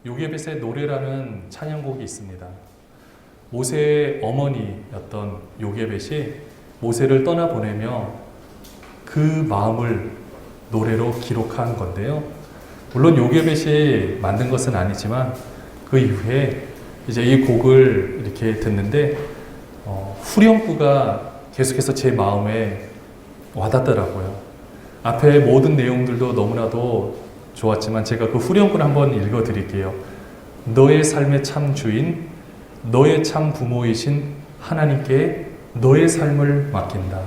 요게벳의 노래라는 찬양곡이 있습니다. 모세의 어머니였던 요게벳이 모세를 떠나보내며 그 마음을 노래로 기록한 건데요. 물론 요게벳이 만든 것은 아니지만 그 이후에 이제 이 곡을 이렇게 듣는데 후렴구가 계속해서 제 마음에 와닿더라고요. 앞에 모든 내용들도 너무나도 좋았지만 제가 그 후렴구를 한번 읽어드릴게요. 너의 삶의 참 주인, 너의 참 부모이신 하나님께 너의 삶을 맡긴다.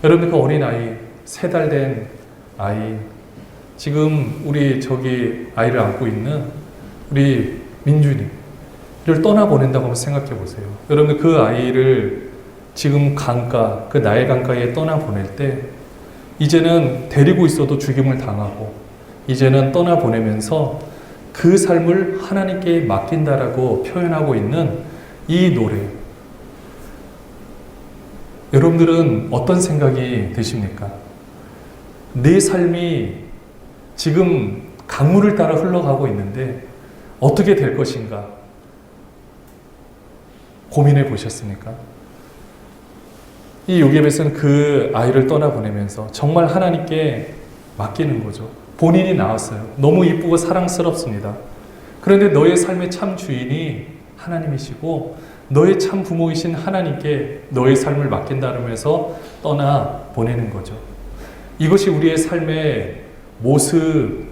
여러분, 그 어린아이, 3달 된 아이, 지금 우리 저기 아이를 안고 있는 우리 민준이를 떠나보낸다고 한번 생각해 보세요. 여러분, 그 아이를 지금 강가, 그 나일 강가에 떠나보낼 때 이제는 데리고 있어도 죽임을 당하고 이제는 떠나보내면서 그 삶을 하나님께 맡긴다라고 표현하고 있는 이 노래, 여러분들은 어떤 생각이 드십니까? 내 삶이 지금 강물을 따라 흘러가고 있는데 어떻게 될 것인가 고민해 보셨습니까? 이 요게벳은 그 아이를 떠나보내면서 정말 하나님께 맡기는 거죠. 본인이 나왔어요. 너무 이쁘고 사랑스럽습니다. 그런데 너의 삶의 참 주인이 하나님이시고 너의 참 부모이신 하나님께 너의 삶을 맡긴다면서 떠나보내는 거죠. 이것이 우리의 삶의 모습입니다.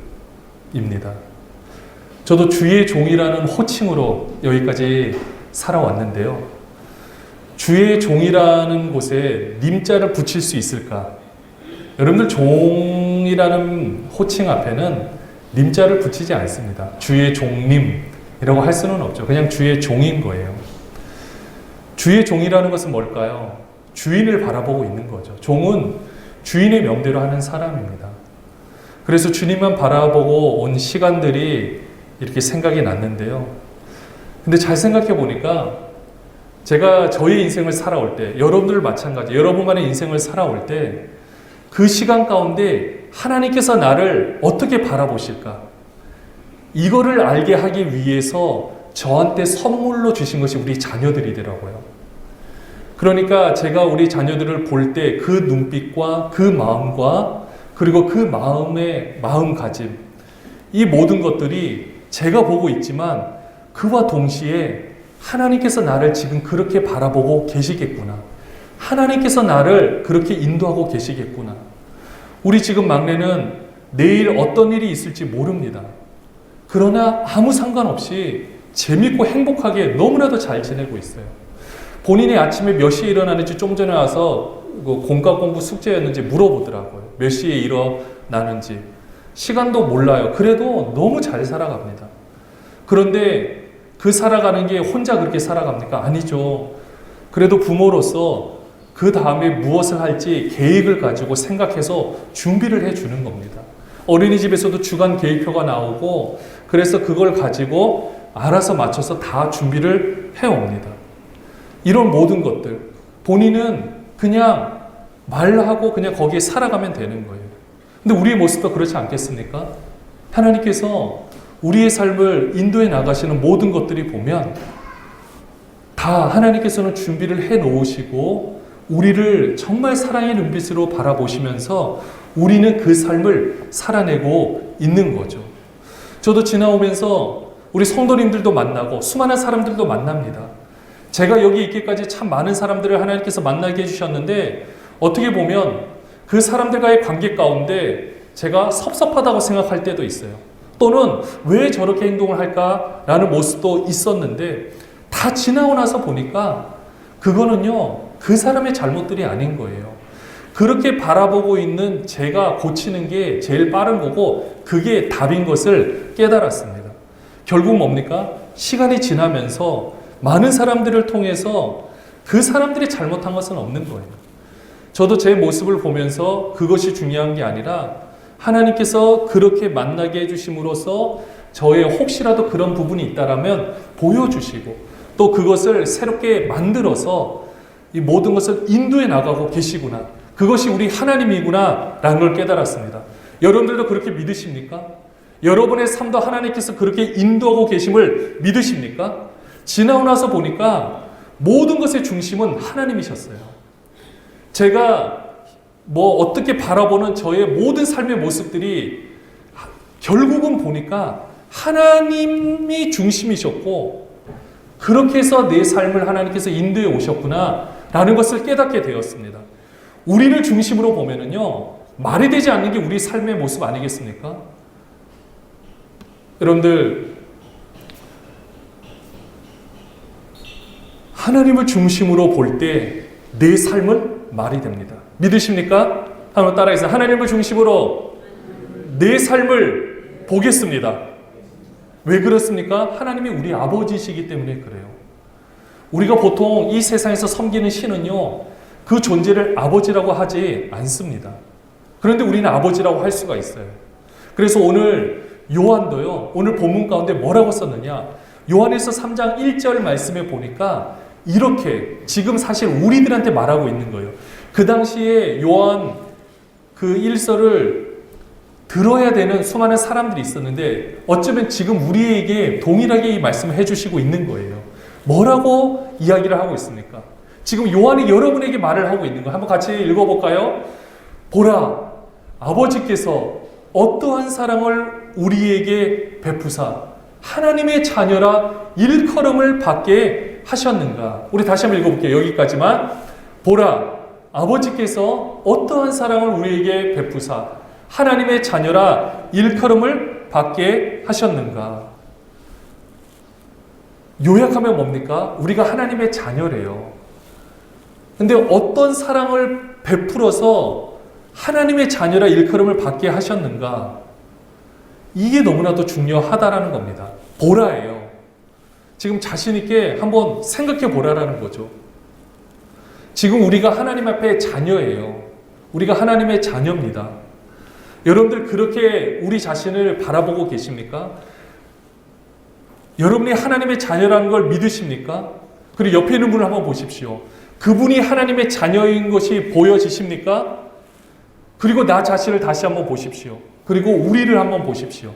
저도 주의 종이라는 호칭으로 여기까지 살아왔는데요. 주의 종이라는 곳에 님자를 붙일 수 있을까? 여러분들, 종이라는 호칭 앞에는 님자를 붙이지 않습니다. 주의 종님이라고 할 수는 없죠. 그냥 주의 종인 거예요. 주의 종이라는 것은 뭘까요? 주인을 바라보고 있는 거죠. 종은 주인의 명대로 하는 사람입니다. 그래서 주님만 바라보고 온 시간들이 이렇게 생각이 났는데요. 근데 잘 생각해 보니까 제가 저의 인생을 살아올 때, 여러분들 마찬가지, 여러분만의 인생을 살아올 때 그 시간 가운데 하나님께서 나를 어떻게 바라보실까? 이거를 알게 하기 위해서 저한테 선물로 주신 것이 우리 자녀들이더라고요. 그러니까 제가 우리 자녀들을 볼 때 그 눈빛과 그 마음과 그리고 그 마음의 마음가짐, 이 모든 것들이 제가 보고 있지만 그와 동시에 하나님께서 나를 지금 그렇게 바라보고 계시겠구나. 하나님께서 나를 그렇게 인도하고 계시겠구나. 우리 지금 막내는 내일 어떤 일이 있을지 모릅니다. 그러나 아무 상관없이 재밌고 행복하게 너무나도 잘 지내고 있어요. 본인이 아침에 몇 시에 일어나는지 좀 전에 와서 공과 공부 숙제였는지 물어보더라고요. 몇 시에 일어나는지. 시간도 몰라요. 그래도 너무 잘 살아갑니다. 그런데 그 살아가는 게 혼자 그렇게 살아갑니까? 아니죠. 그래도 부모로서 그 다음에 무엇을 할지 계획을 가지고 생각해서 준비를 해주는 겁니다. 어린이집에서도 주간 계획표가 나오고 그래서 그걸 가지고 알아서 맞춰서 다 준비를 해옵니다. 이런 모든 것들 본인은 그냥 말하고 그냥 거기에 살아가면 되는 거예요. 근데 우리의 모습도 그렇지 않겠습니까? 하나님께서 우리의 삶을 인도해 나가시는 모든 것들이 보면 다 하나님께서는 준비를 해 놓으시고 우리를 정말 사랑의 눈빛으로 바라보시면서 우리는 그 삶을 살아내고 있는 거죠. 저도 지나오면서 우리 성도님들도 만나고 수많은 사람들도 만납니다. 제가 여기 있기까지 참 많은 사람들을 하나님께서 만나게 해주셨는데 어떻게 보면 그 사람들과의 관계 가운데 제가 섭섭하다고 생각할 때도 있어요. 또는 왜 저렇게 행동을 할까라는 모습도 있었는데 다 지나고 나서 보니까 그거는요, 그 사람의 잘못들이 아닌 거예요. 그렇게 바라보고 있는 제가 고치는 게 제일 빠른 거고 그게 답인 것을 깨달았습니다. 결국 뭡니까? 시간이 지나면서 많은 사람들을 통해서 그 사람들이 잘못한 것은 없는 거예요. 저도 제 모습을 보면서 그것이 중요한 게 아니라 하나님께서 그렇게 만나게 해주심으로써 저의 혹시라도 그런 부분이 있다라면 보여주시고 또 그것을 새롭게 만들어서 이 모든 것을 인도해 나가고 계시구나. 그것이 우리 하나님이구나 라는 걸 깨달았습니다. 여러분들도 그렇게 믿으십니까? 여러분의 삶도 하나님께서 그렇게 인도하고 계심을 믿으십니까? 지나고 나서 보니까 모든 것의 중심은 하나님이셨어요. 제가 어떻게 바라보는 저의 모든 삶의 모습들이 결국은 보니까 하나님이 중심이셨고, 그렇게 해서 내 삶을 하나님께서 인도해 오셨구나 라는 것을 깨닫게 되었습니다. 우리를 중심으로 보면은요, 말이 되지 않는 게 우리 삶의 모습 아니겠습니까? 여러분들, 하나님을 중심으로 볼 때 내 삶은 말이 됩니다. 믿으십니까? 한번 따라해서 하나님을 중심으로 내 삶을 보겠습니다. 왜 그렇습니까? 하나님이 우리 아버지시기 때문에 그래요. 우리가 보통 이 세상에서 섬기는 신은요, 그 존재를 아버지라고 하지 않습니다. 그런데 우리는 아버지라고 할 수가 있어요. 그래서 오늘 요한도요, 오늘 본문 가운데 뭐라고 썼느냐? 요한에서 3장 1절 말씀에 보니까 이렇게 지금 사실 우리들한테 말하고 있는 거예요. 그 당시에 요한 그 일서를 들어야 되는 수많은 사람들이 있었는데 어쩌면 지금 우리에게 동일하게 이 말씀을 해주시고 있는 거예요. 뭐라고 이야기를 하고 있습니까? 지금 요한이 여러분에게 말을 하고 있는 거예요. 한번 같이 읽어볼까요? 보라, 아버지께서 어떠한 사랑을 우리에게 베푸사 하나님의 자녀라 일컬음을 받게 하셨는가. 우리 다시 한번 읽어볼게요. 여기까지만. 보라, 아버지께서 어떠한 사랑을 우리에게 베푸사 하나님의 자녀라 일컬음을 받게 하셨는가. 요약하면 뭡니까? 우리가 하나님의 자녀래요. 근데 어떤 사랑을 베풀어서 하나님의 자녀라 일컬음을 받게 하셨는가? 이게 너무나도 중요하다라는 겁니다. 보라예요. 지금 자신 있게 한번 생각해 보라라는 거죠. 지금 우리가 하나님 앞에 자녀예요. 우리가 하나님의 자녀입니다. 여러분들 그렇게 우리 자신을 바라보고 계십니까? 여러분이 하나님의 자녀라는 걸 믿으십니까? 그리고 옆에 있는 분을 한번 보십시오. 그분이 하나님의 자녀인 것이 보여지십니까? 그리고 나 자신을 다시 한번 보십시오. 그리고 우리를 한번 보십시오.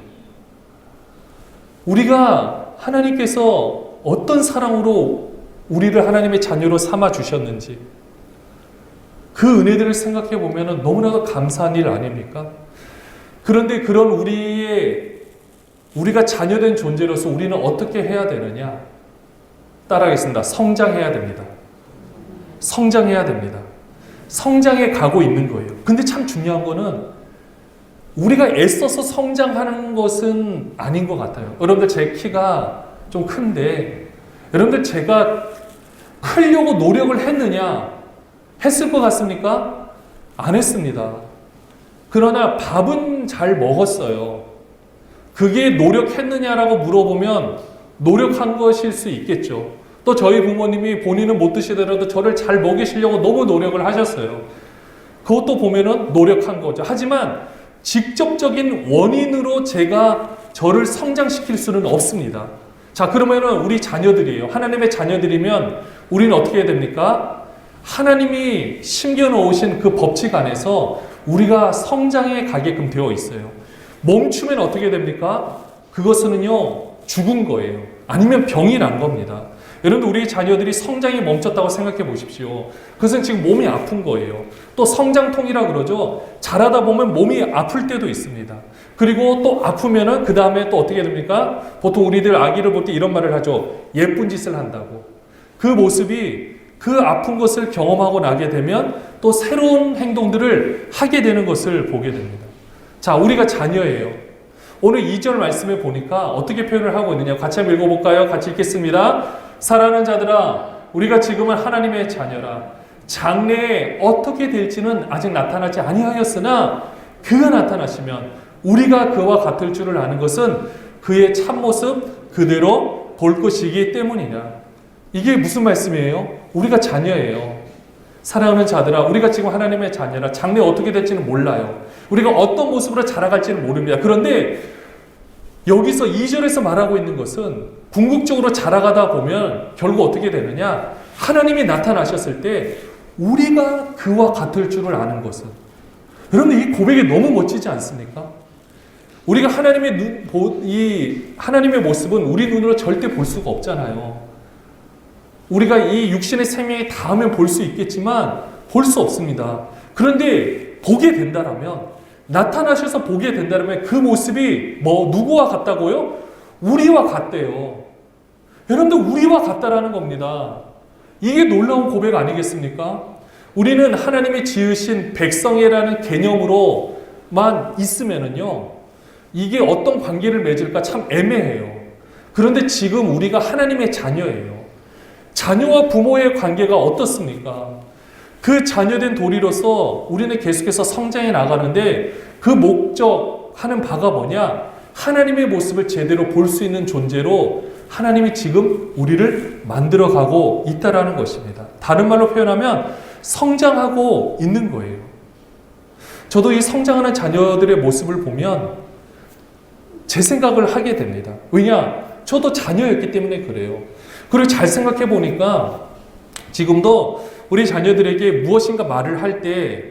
우리가 하나님께서 어떤 사랑으로 우리를 하나님의 자녀로 삼아 주셨는지 그 은혜들을 생각해 보면 너무나도 감사한 일 아닙니까? 그런데 그런 우리가 자녀된 존재로서 우리는 어떻게 해야 되느냐? 따라하겠습니다. 성장해야 됩니다. 성장해야 됩니다. 성장해 가고 있는 거예요. 근데 참 중요한 거는 우리가 애써서 성장하는 것은 아닌 것 같아요. 여러분들 제 키가 좀 큰데 여러분들 제가 크려고 노력을 했느냐? 했을 것 같습니까? 안 했습니다. 그러나 밥은 잘 먹었어요. 그게 노력했느냐라고 물어보면 노력한 것일 수 있겠죠. 또 저희 부모님이 본인은 못 드시더라도 저를 잘 먹이시려고 너무 노력을 하셨어요. 그것도 보면은 노력한 거죠. 하지만 직접적인 원인으로 제가 저를 성장시킬 수는 없습니다. 자, 그러면은 우리 자녀들이에요. 하나님의 자녀들이면 우리는 어떻게 해야 됩니까? 하나님이 심겨놓으신 그 법칙 안에서 우리가 성장해 가게끔 되어 있어요. 멈추면 어떻게 됩니까? 그것은요, 죽은 거예요. 아니면 병이 난 겁니다. 여러분들 우리 자녀들이 성장이 멈췄다고 생각해 보십시오. 그것은 지금 몸이 아픈 거예요. 또 성장통이라 그러죠. 자라다 보면 몸이 아플 때도 있습니다. 그리고 또 아프면은 그 다음에 또 어떻게 됩니까? 보통 우리들 아기를 볼 때 이런 말을 하죠. 예쁜 짓을 한다고. 그 모습이 그 아픈 것을 경험하고 나게 되면 또 새로운 행동들을 하게 되는 것을 보게 됩니다. 자, 우리가 자녀예요. 오늘 2절 말씀에 보니까 어떻게 표현을 하고 있느냐. 같이 한번 읽어볼까요? 같이 읽겠습니다. 사랑하는 자들아, 우리가 지금은 하나님의 자녀라. 장래에 어떻게 될지는 아직 나타나지 아니하였으나 그가 나타나시면 우리가 그와 같을 줄을 아는 것은 그의 참모습 그대로 볼 것이기 때문이냐. 이게 무슨 말씀이에요? 우리가 자녀예요. 사랑하는 자들아, 우리가 지금 하나님의 자녀라. 장래 어떻게 될지는 몰라요. 우리가 어떤 모습으로 자라갈지는 모릅니다. 그런데 여기서 2절에서 말하고 있는 것은 궁극적으로 자라가다 보면 결국 어떻게 되느냐? 하나님이 나타나셨을 때 우리가 그와 같을 줄을 아는 것은. 여러분, 이 고백이 너무 멋지지 않습니까? 우리가 이 하나님의 모습은 우리 눈으로 절대 볼 수가 없잖아요. 우리가 이 육신의 생명이 닿으면 볼 수 있겠지만 볼 수 없습니다. 그런데 보게 된다라면, 나타나셔서 보게 된다면 그 모습이 누구와 같다고요? 우리와 같대요. 여러분들, 우리와 같다라는 겁니다. 이게 놀라운 고백 아니겠습니까? 우리는 하나님이 지으신 백성이라는 개념으로만 있으면은요, 이게 어떤 관계를 맺을까 참 애매해요. 그런데 지금 우리가 하나님의 자녀예요. 자녀와 부모의 관계가 어떻습니까? 그 자녀된 도리로서 우리는 계속해서 성장해 나가는데 그 목적하는 바가 뭐냐? 하나님의 모습을 제대로 볼 수 있는 존재로 하나님이 지금 우리를 만들어가고 있다라는 것입니다. 다른 말로 표현하면 성장하고 있는 거예요. 저도 이 성장하는 자녀들의 모습을 보면 제 생각을 하게 됩니다. 왜냐? 저도 자녀였기 때문에 그래요. 그리고 잘 생각해 보니까 지금도 우리 자녀들에게 무엇인가 말을 할 때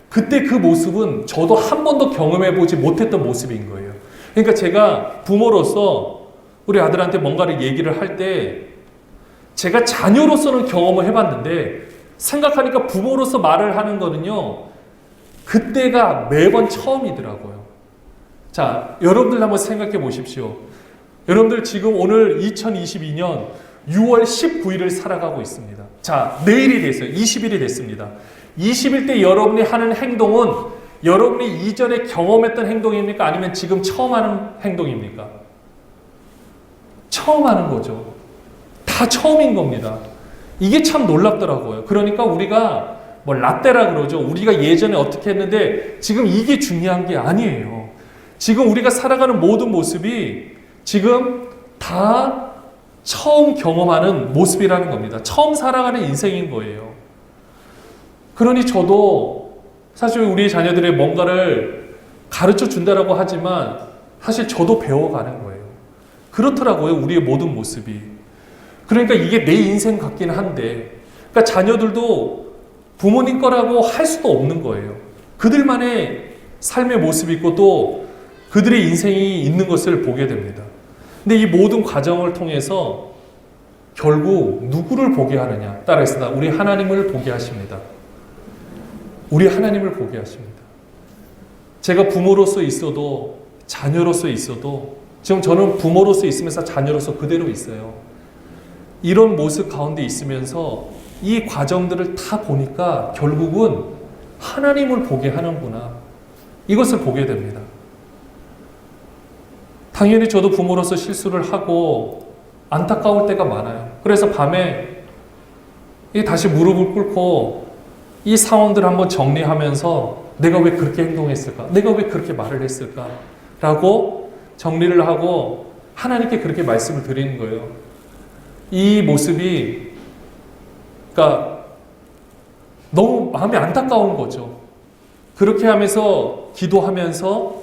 그때 그 모습은 저도 한 번도 경험해 보지 못했던 모습인 거예요. 그러니까 제가 부모로서 우리 아들한테 뭔가를 얘기를 할 때 제가 자녀로서는 경험을 해봤는데 생각하니까 부모로서 말을 하는 거는요, 그때가 매번 처음이더라고요. 자, 여러분들 한번 생각해 보십시오. 여러분들 지금 오늘 2022년 6월 19일을 살아가고 있습니다. 자, 내일이 됐어요. 20일이 됐습니다. 20일 때 여러분이 하는 행동은 여러분이 이전에 경험했던 행동입니까? 아니면 지금 처음 하는 행동입니까? 처음 하는 거죠. 다 처음인 겁니다. 이게 참 놀랍더라고요. 그러니까 우리가 라떼라 그러죠. 우리가 예전에 어떻게 했는데 지금 이게 중요한 게 아니에요. 지금 우리가 살아가는 모든 모습이 지금 다 처음 경험하는 모습이라는 겁니다. 처음 살아가는 인생인 거예요. 그러니 저도 사실 우리 자녀들의 뭔가를 가르쳐 준다라고 하지만 사실 저도 배워가는 거예요. 그렇더라고요. 우리의 모든 모습이. 그러니까 이게 내 인생 같긴 한데, 그러니까 자녀들도 부모님 거라고 할 수도 없는 거예요. 그들만의 삶의 모습이 있고 또 그들의 인생이 있는 것을 보게 됩니다. 근데 이 모든 과정을 통해서 결국 누구를 보게 하느냐? 따라서 우리 하나님을 보게 하십니다. 우리 하나님을 보게 하십니다. 제가 부모로서 있어도 자녀로서 있어도 지금 저는 부모로서 있으면서 자녀로서 그대로 있어요. 이런 모습 가운데 있으면서 이 과정들을 다 보니까 결국은 하나님을 보게 하는구나. 이것을 보게 됩니다. 당연히 저도 부모로서 실수를 하고 안타까울 때가 많아요. 그래서 밤에 다시 무릎을 꿇고 이 상황들을 한번 정리하면서 내가 왜 그렇게 행동했을까? 내가 왜 그렇게 말을 했을까? 라고 정리를 하고 하나님께 그렇게 말씀을 드리는 거예요. 이 모습이 그러니까 너무 마음이 안타까운 거죠. 그렇게 하면서 기도하면서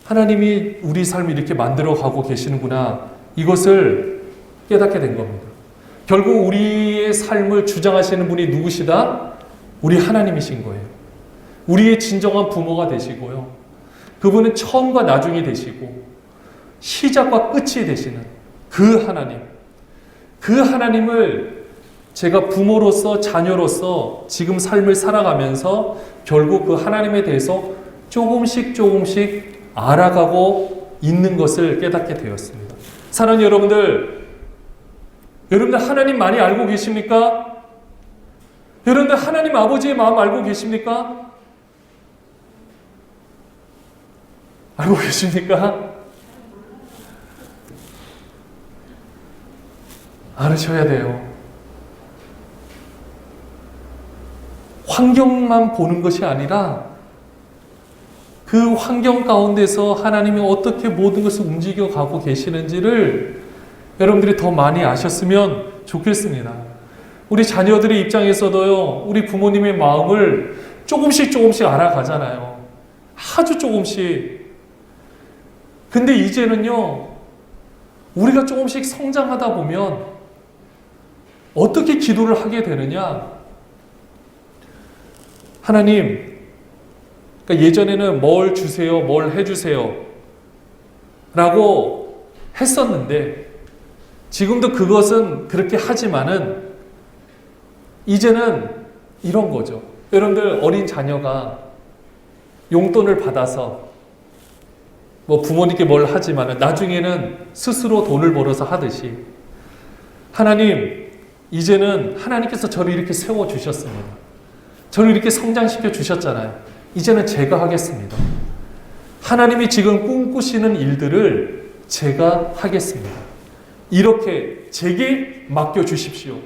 하나님이 우리 삶을 이렇게 만들어가고 계시는구나. 이것을 깨닫게 된 겁니다. 결국 우리의 삶을 주장하시는 분이 누구시다? 우리 하나님이신 거예요. 우리의 진정한 부모가 되시고요. 그분은 처음과 나중이 되시고 시작과 끝이 되시는 그 하나님. 그 하나님을 제가 부모로서 자녀로서 지금 삶을 살아가면서 결국 그 하나님에 대해서 조금씩 알아가고 있는 것을 깨닫게 되었습니다. 사랑하는 여러분들 하나님 많이 알고 계십니까? 여러분들 하나님 아버지의 마음 알고 계십니까? 알고 계십니까? 알으셔야 돼요. 환경만 보는 것이 아니라 그 환경 가운데서 하나님이 어떻게 모든 것을 움직여가고 계시는지를 여러분들이 더 많이 아셨으면 좋겠습니다. 우리 자녀들의 입장에서도요, 우리 부모님의 마음을 조금씩 알아가잖아요. 아주 조금씩. 근데 이제는요, 우리가 조금씩 성장하다 보면 어떻게 기도를 하게 되느냐? 하나님, 그러니까 예전에는 뭘 주세요, 뭘 해주세요. 라고 했었는데 지금도 그것은 그렇게 하지만은 이제는 이런 거죠. 여러분들 어린 자녀가 용돈을 받아서 뭐 부모님께 뭘 하지만은 나중에는 스스로 돈을 벌어서 하듯이 하나님, 이제는 하나님께서 저를 이렇게 세워주셨습니다. 저를 이렇게 성장시켜 주셨잖아요. 이제는 제가 하겠습니다. 하나님이 지금 꿈꾸시는 일들을 제가 하겠습니다. 이렇게 제게 맡겨주십시오.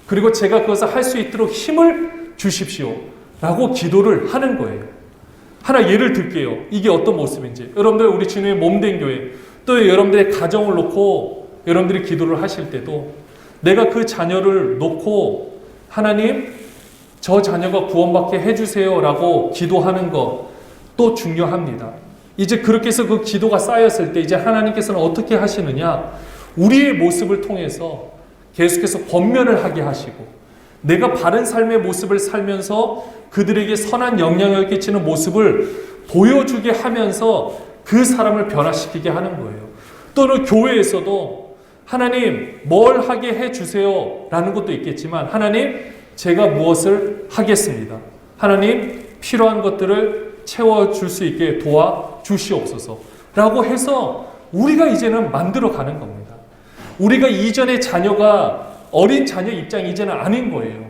그리고 제가 그것을 할 수 있도록 힘을 주십시오. 라고 기도를 하는 거예요. 하나 예를 들게요. 이게 어떤 모습인지. 여러분들 우리 주님의 몸된 교회, 또 여러분들의 가정을 놓고 여러분들이 기도를 하실 때도 내가 그 자녀를 놓고 하나님, 저 자녀가 구원받게 해주세요 라고 기도하는 것도 중요합니다. 이제 그렇게 해서 그 기도가 쌓였을 때 이제 하나님께서는 어떻게 하시느냐, 우리의 모습을 통해서 계속해서 권면을 하게 하시고 내가 바른 삶의 모습을 살면서 그들에게 선한 영향을 끼치는 모습을 보여주게 하면서 그 사람을 변화시키게 하는 거예요. 또는 교회에서도 하나님 뭘 하게 해주세요 라는 것도 있겠지만 하나님 제가 무엇을 하겠습니다. 하나님 필요한 것들을 채워줄 수 있게 도와주시옵소서 라고 해서 우리가 이제는 만들어가는 겁니다. 우리가 이전의 자녀가 어린 자녀 입장이 이제는 아닌 거예요.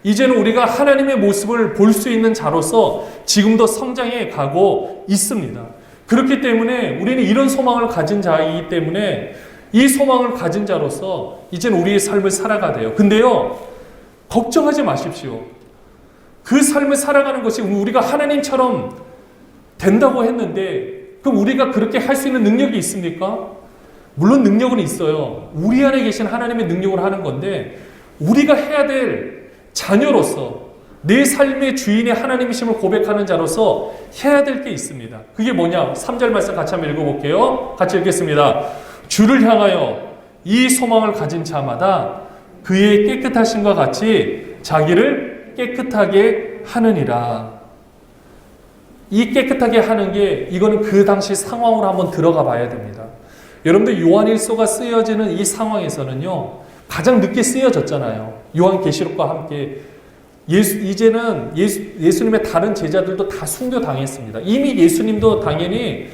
이제는 우리가 하나님의 모습을 볼 수 있는 자로서 지금도 성장해 가고 있습니다. 그렇기 때문에 우리는 이런 소망을 가진 자이기 때문에 이 소망을 가진 자로서 이제는 우리의 삶을 살아가야 돼요. 근데요, 걱정하지 마십시오. 그 삶을 살아가는 것이 우리가 하나님처럼 된다고 했는데 그럼 우리가 그렇게 할 수 있는 능력이 있습니까? 물론 능력은 있어요. 우리 안에 계신 하나님의 능력을 하는 건데 우리가 해야 될 자녀로서 내 삶의 주인의 하나님이심을 고백하는 자로서 해야 될 게 있습니다. 그게 뭐냐? 3절 말씀 같이 한번 읽어볼게요. 같이 읽겠습니다. 주를 향하여 이 소망을 가진 자마다 그의 깨끗하심과 같이 자기를 깨끗하게 하느니라. 이 깨끗하게 하는 게 이거는 그 당시 상황으로 한번 들어가 봐야 됩니다. 여러분들 요한일서가 쓰여지는 이 상황에서는요, 가장 늦게 쓰여졌잖아요. 요한계시록과 함께 이제는 예수님의 다른 제자들도 다 순교당했습니다. 이미 예수님도 당연히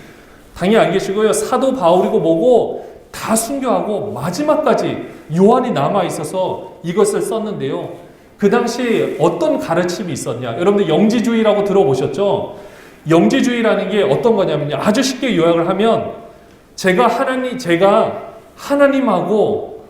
안 계시고요. 사도 바울이고 뭐고 다 순교하고 마지막까지 요한이 남아있어서 이것을 썼는데요. 그 당시 어떤 가르침이 있었냐. 여러분들 영지주의라고 들어보셨죠? 영지주의라는 게 어떤 거냐면요. 아주 쉽게 요약을 하면 제가 하나님하고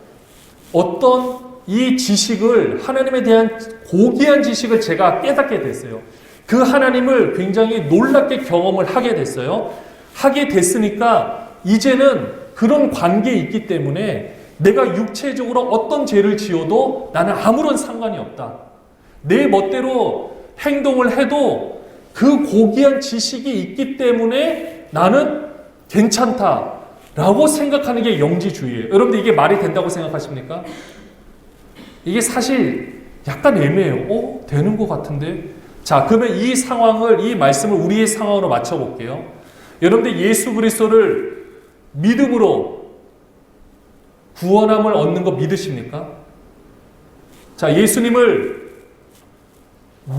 어떤 이 지식을, 하나님에 대한 고귀한 지식을 제가 깨닫게 됐어요. 그 하나님을 굉장히 놀랍게 경험을 하게 됐어요. 하게 됐으니까 이제는 그런 관계에 있기 때문에 내가 육체적으로 어떤 죄를 지어도 나는 아무런 상관이 없다. 내 멋대로 행동을 해도 그 고귀한 지식이 있기 때문에 나는 괜찮다라고 생각하는 게 영지주의예요. 여러분들 이게 말이 된다고 생각하십니까? 이게 사실 약간 애매해요. 되는 것 같은데? 자, 그러면 이 상황을, 이 말씀을 우리의 상황으로 맞춰볼게요. 여러분들 예수 그리스도를 믿음으로 구원함을 얻는 거 믿으십니까? 자, 예수님을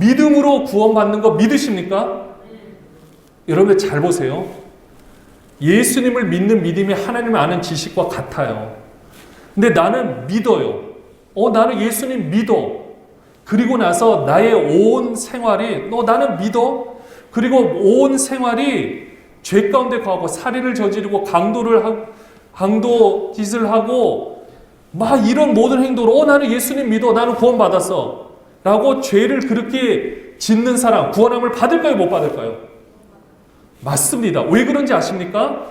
믿음으로 구원받는 거 믿으십니까? 여러분 잘 보세요. 예수님을 믿는 믿음이 하나님을 아는 지식과 같아요. 근데 나는 믿어요. 나는 예수님 믿어. 그리고 나서 나의 온 생활이, 나는 믿어. 그리고 온 생활이 죄 가운데 거하고 살인을 저지르고 강도 짓을 하고 막 이런 모든 행동으로 나는 예수님 믿어. 나는 구원받았어. 라고 죄를 그렇게 짓는 사람 구원함을 받을까요? 못 받을까요? 맞습니다. 왜 그런지 아십니까?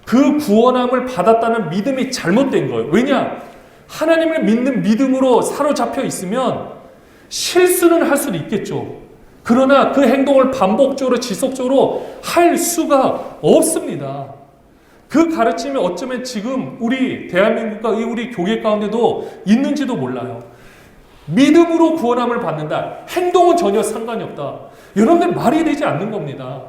그 구원함을 받았다는 믿음이 잘못된 거예요. 왜냐? 하나님을 믿는 믿음으로 사로잡혀 있으면 실수는 할 수는 있겠죠. 그러나 그 행동을 반복적으로 지속적으로 할 수가 없습니다. 그 가르침이 어쩌면 지금 우리 대한민국과 우리 교회 가운데도 있는지도 몰라요. 믿음으로 구원함을 받는다. 행동은 전혀 상관이 없다. 여러분들 말이 되지 않는 겁니다.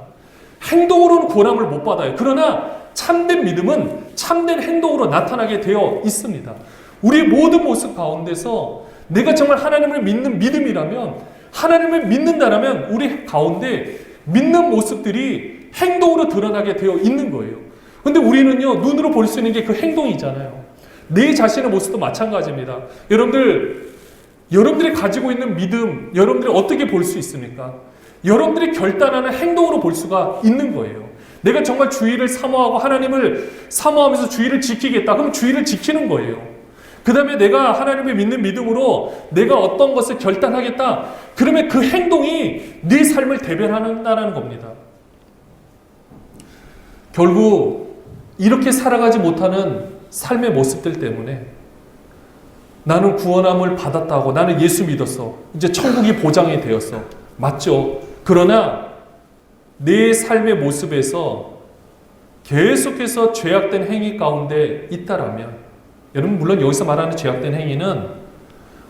행동으로는 구원함을 못 받아요. 그러나 참된 믿음은 참된 행동으로 나타나게 되어 있습니다. 우리 모든 모습 가운데서 내가 정말 하나님을 믿는 믿음이라면, 하나님을 믿는다라면 우리 가운데 믿는 모습들이 행동으로 드러나게 되어 있는 거예요. 근데 우리는요, 눈으로 볼 수 있는 게 그 행동이잖아요. 내 자신의 모습도 마찬가지입니다. 여러분들이 가지고 있는 믿음, 여러분들이 어떻게 볼 수 있습니까? 여러분들이 결단하는 행동으로 볼 수가 있는 거예요. 내가 정말 주의를 사모하고 하나님을 사모하면서 주의를 지키겠다. 그럼 주의를 지키는 거예요. 그 다음에 내가 하나님을 믿는 믿음으로 내가 어떤 것을 결단하겠다. 그러면 그 행동이 네 삶을 대변한다는 겁니다. 결국 이렇게 살아가지 못하는 삶의 모습들 때문에 나는 구원함을 받았다고, 나는 예수 믿었어, 이제 천국이 보장이 되었어. 맞죠? 그러나 내 삶의 모습에서 계속해서 죄악된 행위 가운데 있다라면, 여러분 물론 여기서 말하는 죄악된 행위는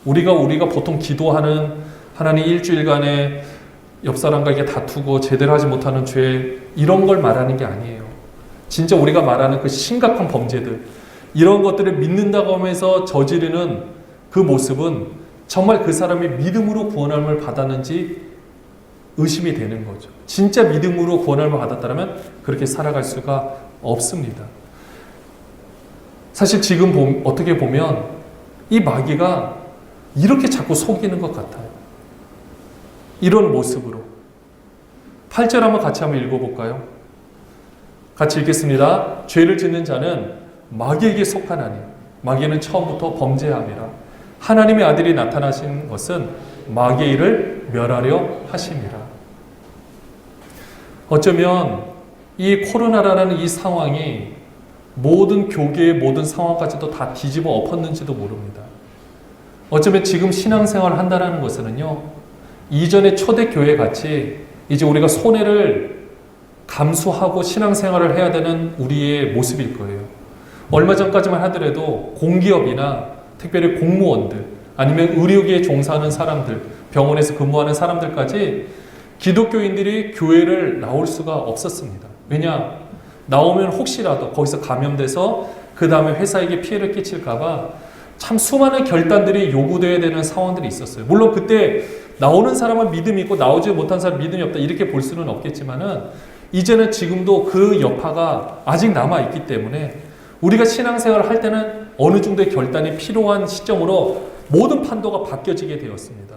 우리가 보통 기도하는 하나님 일주일간에 옆 사람과 이게 다투고 제대로 하지 못하는 죄, 이런 걸 말하는 게 아니에요. 진짜 우리가 말하는 그 심각한 범죄들, 이런 것들을 믿는다고 하면서 저지르는 그 모습은 정말 그 사람이 믿음으로 구원함을 받았는지 의심이 되는 거죠. 진짜 믿음으로 구원함을 받았다면 그렇게 살아갈 수가 없습니다. 사실 지금 어떻게 보면 이 마귀가 이렇게 자꾸 속이는 것 같아요. 이런 모습으로. 8절 한번 같이 한번 읽어볼까요? 같이 읽겠습니다. 죄를 짓는 자는 마귀에게 속하나니 마귀는 처음부터 범죄함이라. 하나님의 아들이 나타나신 것은 마귀의 일을 멸하려 하심이라. 어쩌면 이 코로나라는 이 상황이 모든 교계의 모든 상황까지도 다 뒤집어 엎었는지도 모릅니다. 어쩌면 지금 신앙생활을 한다는 것은요, 이전의 초대교회 같이 이제 우리가 손해를 감수하고 신앙생활을 해야 되는 우리의 모습일 거예요. 얼마 전까지만 하더라도 공기업이나 특별히 공무원들, 아니면 의료계에 종사하는 사람들, 병원에서 근무하는 사람들까지 기독교인들이 교회를 나올 수가 없었습니다. 왜냐? 나오면 혹시라도 거기서 감염돼서 그 다음에 회사에게 피해를 끼칠까봐 참 수많은 결단들이 요구되어야 되는 상황들이 있었어요. 물론 그때 나오는 사람은 믿음이 있고 나오지 못한 사람은 믿음이 없다, 이렇게 볼 수는 없겠지만은 이제는 지금도 그 여파가 아직 남아있기 때문에 우리가 신앙생활을 할 때는 어느 정도의 결단이 필요한 시점으로 모든 판도가 바뀌어지게 되었습니다.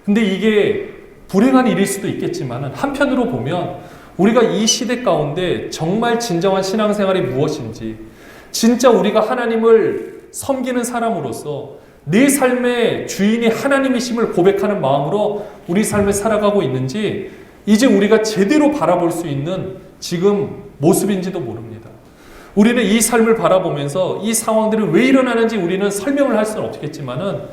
근데 이게 불행한 일일 수도 있겠지만 한편으로 보면 우리가 이 시대 가운데 정말 진정한 신앙생활이 무엇인지, 진짜 우리가 하나님을 섬기는 사람으로서 내 삶의 주인이 하나님이심을 고백하는 마음으로 우리 삶을 살아가고 있는지 이제 우리가 제대로 바라볼 수 있는 지금 모습인지도 모릅니다. 우리는 이 삶을 바라보면서 이 상황들이 왜 일어나는지 우리는 설명을 할 수는 없겠지만은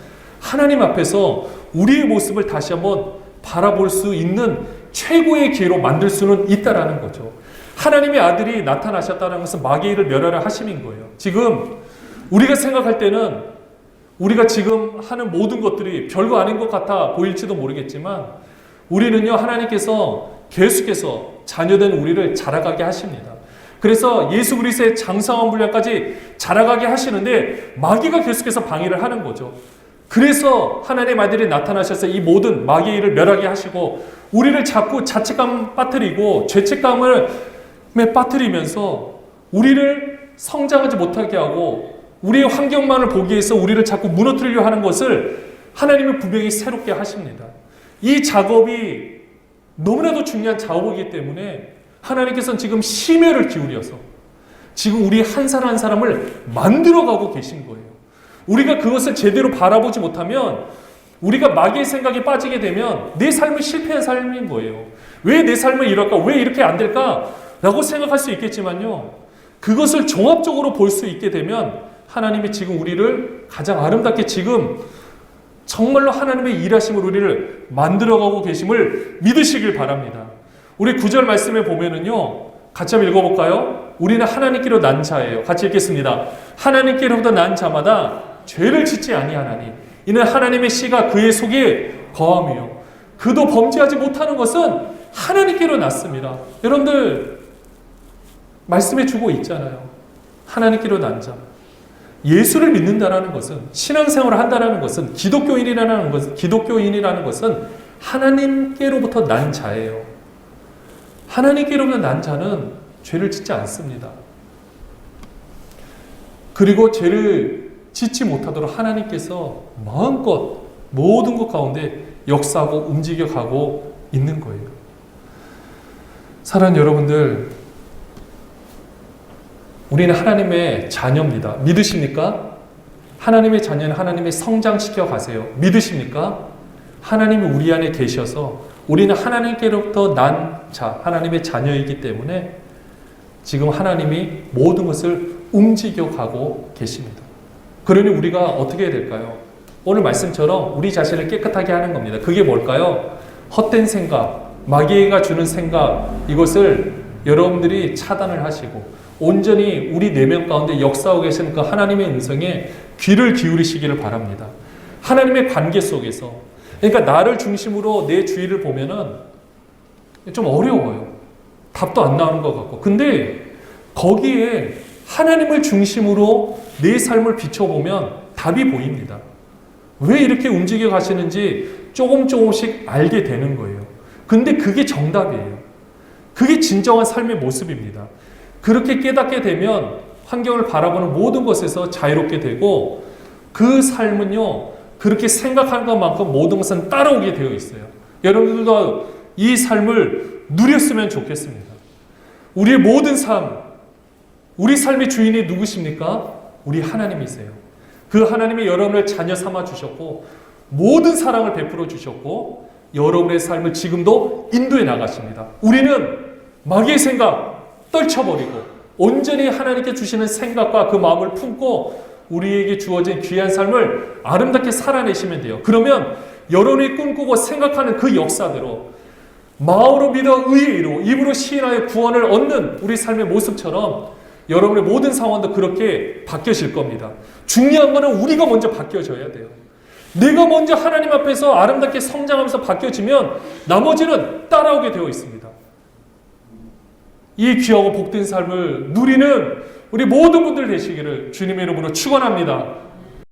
하나님 앞에서 우리의 모습을 다시 한번 바라볼 수 있는 최고의 기회로 만들 수는 있다라는 거죠. 하나님의 아들이 나타나셨다는 것은 마귀의 일을 멸하려 하심인 거예요. 지금 우리가 생각할 때는 우리가 지금 하는 모든 것들이 별거 아닌 것 같아 보일지도 모르겠지만 우리는요, 하나님께서 계속해서 자녀된 우리를 자라가게 하십니다. 그래서 예수 그리스도의 장성한 분량까지 자라가게 하시는데 마귀가 계속해서 방해를 하는 거죠. 그래서 하나님의 아들이 나타나셔서 이 모든 마귀의 일을 멸하게 하시고 우리를 자꾸 자책감 빠뜨리고 죄책감을 빠뜨리면서 우리를 성장하지 못하게 하고 우리의 환경만을 보기 위해서 우리를 자꾸 무너뜨리려 하는 것을 하나님은 분명히 새롭게 하십니다. 이 작업이 너무나도 중요한 작업이기 때문에 하나님께서는 지금 심혈을 기울여서 지금 우리 한 사람 한 사람을 만들어가고 계신 거예요. 우리가 그것을 제대로 바라보지 못하면 우리가 마귀의 생각에 빠지게 되면 내 삶은 실패한 삶인 거예요. 왜 내 삶은 이럴까? 왜 이렇게 안 될까? 라고 생각할 수 있겠지만요, 그것을 종합적으로 볼 수 있게 되면 하나님이 지금 우리를 가장 아름답게 지금 정말로 하나님의 일하심으로 우리를 만들어가고 계심을 믿으시길 바랍니다. 우리 9절 말씀에 보면은요, 같이 한번 읽어볼까요? 우리는 하나님께로 난 자예요. 같이 읽겠습니다. 하나님께로부터 난 자마다 죄를 짓지 아니하나니 이는 하나님의 씨가 그의 속에 거함이요 그도 범죄하지 못하는 것은 하나님께로 났습니다. 여러분들, 말씀해 주고 있잖아요. 하나님께로 난 자. 예수를 믿는다라는 것은, 신앙생활을 한다라는 것은, 기독교인이라는 것은 하나님께로부터 난 자예요. 하나님께로부터 난 자는 죄를 짓지 않습니다. 그리고 죄를 짓지 못하도록 하나님께서 마음껏 모든 것 가운데 역사하고 움직여가고 있는 거예요. 사랑하는 여러분들, 우리는 하나님의 자녀입니다. 믿으십니까? 하나님의 자녀는 하나님의 성장시켜 가세요. 믿으십니까? 하나님이 우리 안에 계셔서 우리는 하나님께로부터 난 자, 하나님의 자녀이기 때문에 지금 하나님이 모든 것을 움직여가고 계십니다. 그러니 우리가 어떻게 해야 될까요? 오늘 말씀처럼 우리 자신을 깨끗하게 하는 겁니다. 그게 뭘까요? 헛된 생각, 마귀가 주는 생각, 이것을 여러분들이 차단을 하시고 온전히 우리 내면 가운데 역사하고 계시는 그 하나님의 음성에 귀를 기울이시기를 바랍니다. 하나님의 관계 속에서, 그러니까 나를 중심으로 내 주위를 보면은 좀 어려워요. 답도 안 나오는 것 같고. 근데 거기에 하나님을 중심으로 내 삶을 비춰보면 답이 보입니다. 왜 이렇게 움직여 가시는지 조금씩 알게 되는 거예요. 근데 그게 정답이에요. 그게 진정한 삶의 모습입니다. 그렇게 깨닫게 되면 환경을 바라보는 모든 것에서 자유롭게 되고 그 삶은요, 그렇게 생각하는 것만큼 모든 것은 따라오게 되어 있어요. 여러분들도 이 삶을 누렸으면 좋겠습니다. 우리의 모든 삶, 우리 삶의 주인이 누구십니까? 우리 하나님이세요. 그 하나님이 여러분을 자녀 삼아 주셨고 모든 사랑을 베풀어 주셨고 여러분의 삶을 지금도 인도해 나가십니다. 우리는 마귀의 생각 떨쳐버리고 온전히 하나님께 주시는 생각과 그 마음을 품고 우리에게 주어진 귀한 삶을 아름답게 살아내시면 돼요. 그러면 여러분이 꿈꾸고 생각하는 그 역사대로 마음으로 믿어 의에 이루고 입으로 시인하여 구원을 얻는 우리 삶의 모습처럼 여러분의 모든 상황도 그렇게 바뀌어질 겁니다. 중요한 거는 우리가 먼저 바뀌어져야 돼요. 내가 먼저 하나님 앞에서 아름답게 성장하면서 바뀌어지면 나머지는 따라오게 되어 있습니다. 이 귀하고 복된 삶을 누리는 우리 모든 분들 되시기를 주님의 이름으로 축원합니다.